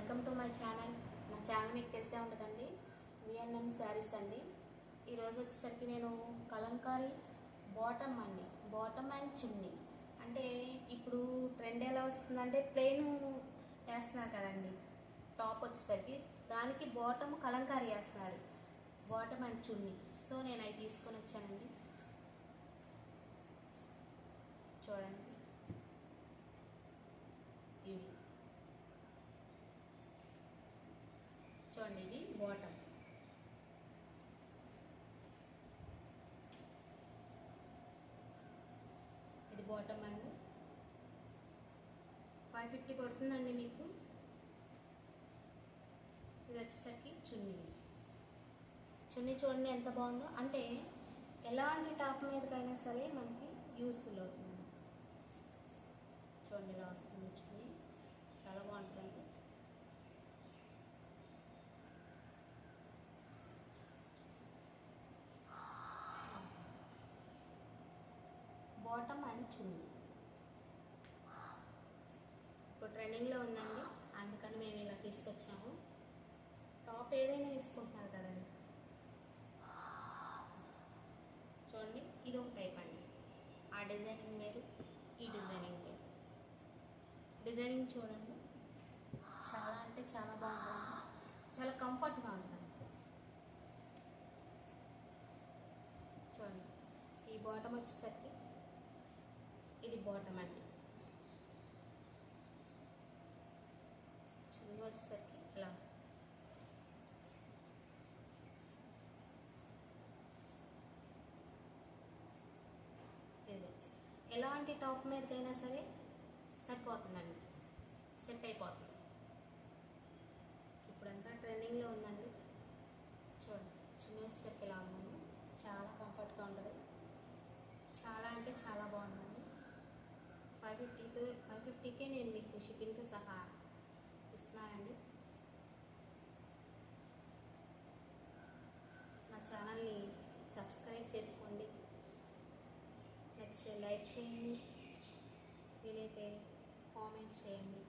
Welcome to my channel. నా channel మీకు తెలిసే ఉంటుందండి, విఎన్ఎం శారీస్ అండి. ఈరోజు వచ్చేసరికి నేను కలంకారీ బాటమ్ అండి, బాటమ్ అండ్ చున్నీ. అంటే ఇప్పుడు ట్రెండ్ ఎలా వస్తుందంటే ప్లెయిన్ వేస్తున్నారు కదండి, టాప్ వచ్చేసరికి దానికి బాటమ్ కలంకారీ వేస్తున్నారు, బాటమ్ అండ్ చున్నీ. సో నేను అవి తీసుకొని వచ్చానండి. చూడండి, ఇవి చూడండి, ఇది బాటమ్, ఇది బాటమ్ అండి. 550 పడుతుందండి మీకు. ఇది వచ్చేసరికి చున్నీ. చున్నీ చూడండి ఎంత బాగుందో, అంటే ఎలాంటి టాప్ మీదకైనా సరే మనకి యూస్ఫుల్ అవుతుంది. చూడండి ఇలా వస్తుంది చున్నీ, చాలా బాగుంటుందండి. బాటమ్ అండ్ చున్నీ ఇప్పుడు ట్రెండింగ్లో ఉందండి, అందుకని మేము ఇలా తీసుకొచ్చాము. టాప్ ఏదైనా తీసుకుంటున్నారు కదండి. చూడండి, ఇది ఒక టైప్ అండి. ఆ డిజైనింగ్ వేరు, ఈ డిజైనింగ్ వేరు. డిజైనింగ్ చూడండి, చాలా అంటే చాలా బాగుంటుంది, చాలా కంఫర్ట్గా ఉంటుంది. చూడండి, ఈ బాటమ్ వచ్చేసరికి ఇది బాటమ్ అండి. చున్నీ వచ్చేసరికి ఇలా ఇది ఎలాంటి టాప్ మీదకైనా సరే సరిపోతుందండి, సెట్ అయిపోతుంది. ఇప్పుడంతా ట్రెండింగ్లో ఉందండి. చూడండి, చున్నీ వచ్చేసరికి ఇలా ఉన్నాను, చాలా కంఫర్ట్గా ఉంటుంది, చాలా అంటే చాలా బాగుందండి. 550కే నేను మీకు షిప్పింగ్తో సహా ఇస్తున్నానండి. నా ఛానల్ని సబ్స్క్రైబ్ చేసుకోండి, నెక్స్ట్ లైక్ చేయండి, వీలైతే కామెంట్స్ చేయండి.